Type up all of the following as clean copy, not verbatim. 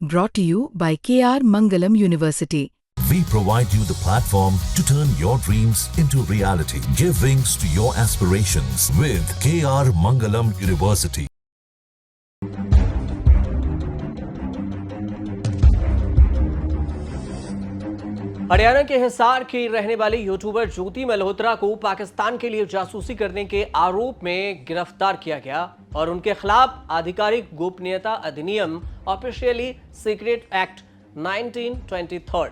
Brought to you by KR Mangalam University. We provide you the platform to turn your dreams into reality. Give wings to your aspirations with KR Mangalam University. Haryana के हिसार की रहने वाली YouTuber ज्योति मल्होत्रा को पाकिस्तान के लिए जासूसी करने के आरोप में गिरफ्तार किया गया और उनके खिलाफ आधिकारिक गोपनीयता अधिनियम ऑफिशियली सीक्रेट एक्ट 1923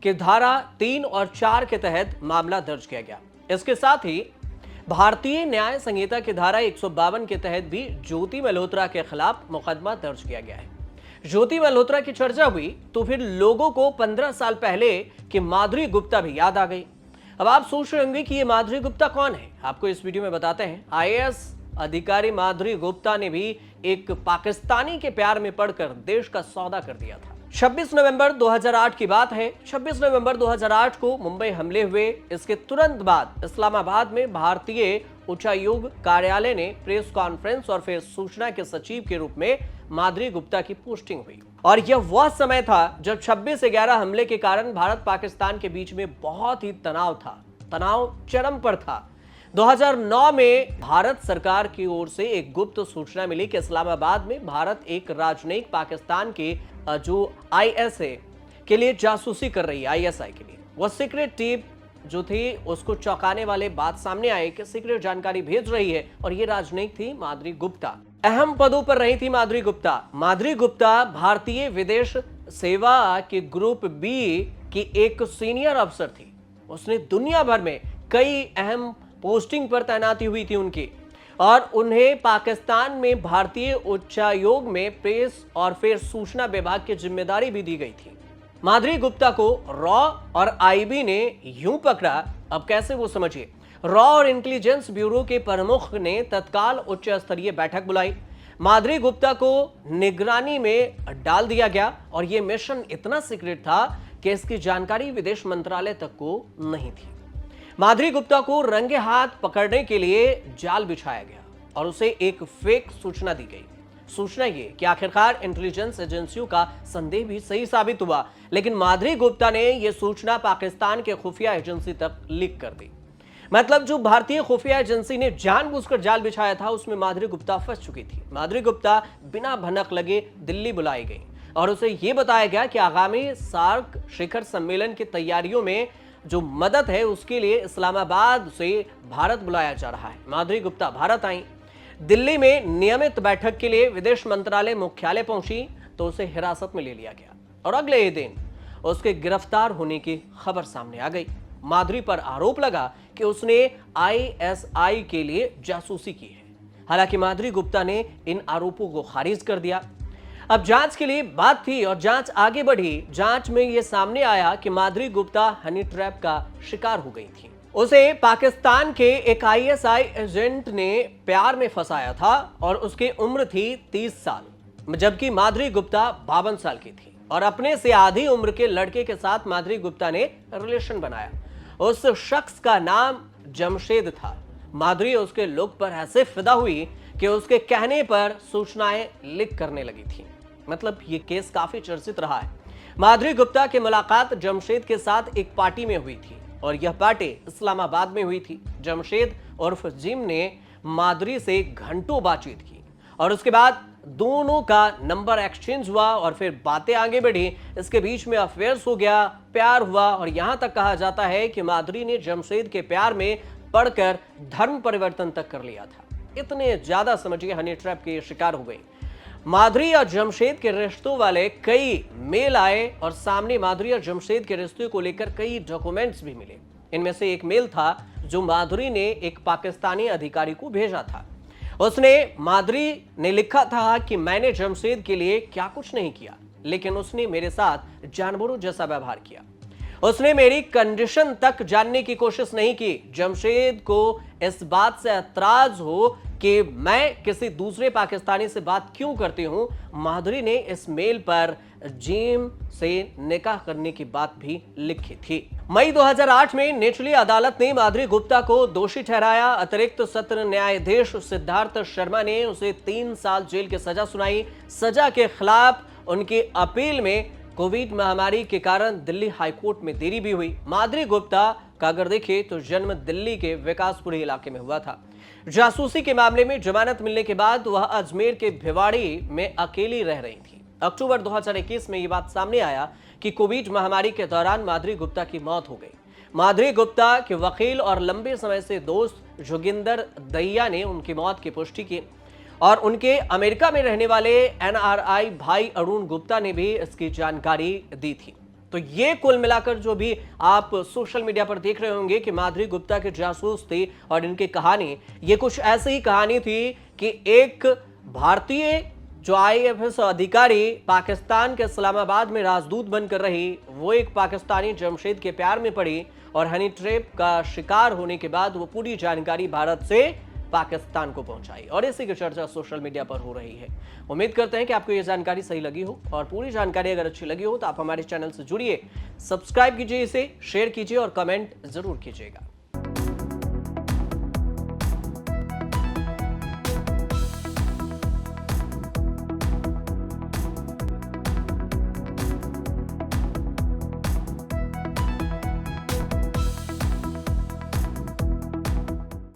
की धारा 3 और 4 के तहत मामला दर्ज किया गया। इसके साथ ही भारतीय न्याय संहिता की धारा 152 के तहत भी ज्योति मल्होत्रा के खिलाफ मुकदमा दर्ज किया गया है। ज्योति मल्होत्रा की चर्चा हुई तो फिर लोगों को 15 साल पहले की माधुरी गुप्ता भी याद आ गई। अब आप सोच रहे होंगे कि ये माधुरी गुप्ता कौन है। आपको इस वीडियो में बताते हैं। आईएएस अधिकारी माधुरी गुप्ता ने भी एक पाकिस्तानी के प्यार में पड़कर देश का सौदा कर दिया था। 26 नवंबर 2008 की बात है। 26 नवंबर 2008 को मुंबई हमले हुए। इसके तुरंत बाद इस्लामाबाद में भारतीय उच्चायोग कार्यालय ने प्रेस कॉन्फ्रेंस और फिर सूचना के सचिव के रूप में माधुरी गुप्ता की पोस्टिंग हुई। और यह वह समय था जब 26/11 हमले के कारण भारत पाकिस्तान के बीच में बहुत ही तनाव था। तनाव चरम पर था। 2009 में भारत सरकार की ओर से एक गुप्त सूचना मिली कि इस्लामाबाद में भारत एक राजनयिक पाकिस्तान के जो आईएसए के लिए जासूसी कर रही है, आईएसआई के लिए, वह सीक्रेट टीम जो थी उसको चौंकाने वाले बात सामने आए कि सीक्रेट जानकारी भेज रही है और ये राजनयिक थी माधुरी गुप्ता। अहम पदों पर रही थी माधुरी गुप्ता। माधुरी गुप्ता भारतीय विदेश सेवा के ग्रुप बी की एक सीनियर अफसर थी। उसने दुनिया भर में कई अहम पोस्टिंग पर तैनाती हुई थी उनकी, और उन्हें पाकिस्तान में भारतीय उच्चायोग में प्रेस और फिर सूचना विभाग की जिम्मेदारी भी दी गई थी। माधुरी गुप्ता को रॉ और आईबी ने यूं पकड़ा। अब कैसे, वो समझिए। रॉ और इंटेलिजेंस ब्यूरो के प्रमुख ने तत्काल उच्च स्तरीय बैठक बुलाई। माधुरी गुप्ता को निगरानी में डाल दिया गया और यह मिशन इतना सीक्रेट था कि इसकी जानकारी विदेश मंत्रालय तक को नहीं थी। माधुरी गुप्ता को रंगे हाथ पकड़ने के लिए जाल बिछाया गया और उसे एक फेक सूचना दी गई। सूचना ये कि आखिरकार इंटेलिजेंस एजेंसियों का संदेह भी सही साबित हुआ, लेकिन माधुरी गुप्ता ने यह सूचना पाकिस्तान के खुफिया एजेंसी तक लीक कर दी। मतलब जो भारतीय खुफिया एजेंसी ने जानबूझकर जाल बिछाया था उसमें माधुरी गुप्ता फंस चुकी थी। माधुरी गुप्ता बिना भनक लगे दिल्ली बुलाई गई और उसे यह बताया गया कि आगामी सार्क शिखर सम्मेलन की तैयारियों में जो मदद है उसके लिए इस्लामाबाद से भारत बुलाया जा रहा है। माधुरी गुप्ता भारत आई। दिल्ली में नियमित बैठक के लिए विदेश मंत्रालय मुख्यालय पहुंची तो उसे हिरासत में ले लिया गया और अगले ही दिन उसके गिरफ्तार होने की खबर सामने आ गई। माधुरी पर आरोप लगा कि उसने आईएसआई के लिए जासूसी की है। हालांकि माधुरी गुप्ता ने इन आरोपों को खारिज कर दिया। अब जांच के लिए बात थी और जांच आगे बढ़ी। जांच में यह सामने आया कि माधुरी गुप्ता हनी ट्रैप का शिकार हो गई थी। उसे पाकिस्तान के एक आईएसआई एजेंट ने प्यार में फंसाया था और उसकी उम्र थी 30 साल, जबकि माधुरी गुप्ता 52 साल की थी और अपने से आधी उम्र के लड़के के साथ माधुरी गुप्ता ने रिलेशन बनाया। उस शख्स का नाम जमशेद था। माधुरी उसके लुक पर ऐसे फिदा हुई कि उसके कहने पर सूचनाएं लीक करने लगी थी। मतलब ये केस काफी चर्चित रहा है। माधुरी गुप्ता की मुलाकात जमशेद के साथ एक पार्टी में हुई थी और यह पार्टी इस्लामाबाद में हुई थी। जमशेद उर्फ जिम ने माधुरी से घंटों बातचीत की और उसके बाद दोनों का नंबर एक्सचेंज हुआ और फिर बातें आगे बढ़ी। इसके बीच में अफेयर्स हो गया, प्यार हुआ और यहां तक कहा जाता है कि माधुरी ने जमशेद के प्यार में पड़कर धर्म परिवर्तन तक कर लिया था। इतने ज्यादा समझिए हनी ट्रैप के शिकार हो गई। माधुरी और जमशेद के रिश्तों वाले कई मेल आए और सामने माधुरी और जमशेद के रिश्ते को लेकर कई डॉक्यूमेंट्स भी मिले। इनमें से एक मेल था जो माधुरी ने एक पाकिस्तानी अधिकारी को भेजा था। उसने माधुरी ने लिखा था कि मैंने जमशेद के लिए क्या कुछ नहीं किया, लेकिन उसने मेरे साथ जानवरों जैसा व्यवहार किया। उसने मेरी कंडीशन तक जानने की कोशिश नहीं की। जमशेद को इस बात से एतराज हो कि मैं किसी दूसरे पाकिस्तानी से बात क्यों करती हूं, माधुरी ने इस मेल पर जिम से निकाह करने की बात भी लिखी थी। मई 2008 में निचली अदालत ने माधुरी गुप्ता को दोषी ठहराया। अतिरिक्त सत्र न्यायाधीश सिद्धार्थ शर्मा ने उसे 3 साल जेल की सजा सुनाई। सजा के खिलाफ उनकी अपील में कोविड महामारी के कारण दिल्ली हाईकोर्ट में देरी भी हुई। माधुरी गुप्ता का अगर देखें तो जन्म दिल्ली के विकासपुरी इलाके में हुआ था। जासूसी के मामले में जमानत मिलने के बाद वह अजमेर के भिवाड़ी में अकेली रह रही थी। अक्टूबर 2021 में यह बात सामने आया कि कोविड महामारी के दौरान माधुरी गुप्ता की मौत हो गई। माधुरी गुप्ता के वकील और लंबे समय से दोस्त जोगिंदर दहिया ने उनकी मौत की पुष्टि की और उनके अमेरिका में रहने वाले एनआरआई भाई अरुण गुप्ता ने भी इसकी जानकारी दी थी। तो ये कुल मिलाकर जो भी आप सोशल मीडिया पर देख रहे होंगे कि माधुरी गुप्ता के जासूस थे और इनकी कहानी ये कुछ ऐसी ही कहानी थी कि एक भारतीय जो आईएफएस अधिकारी पाकिस्तान के इस्लामाबाद में राजदूत बनकर रही, वो एक पाकिस्तानी जमशेद के प्यार में पड़ी और हनी ट्रैप का शिकार होने के बाद वो पूरी जानकारी भारत से पाकिस्तान को पहुंचाई और इसी की चर्चा सोशल मीडिया पर हो रही है। उम्मीद करते हैं कि आपको ये जानकारी सही लगी हो और पूरी जानकारी अगर अच्छी लगी हो तो आप हमारे चैनल से जुड़िए, सब्सक्राइब कीजिए, इसे शेयर कीजिए और कमेंट जरूर कीजिएगा।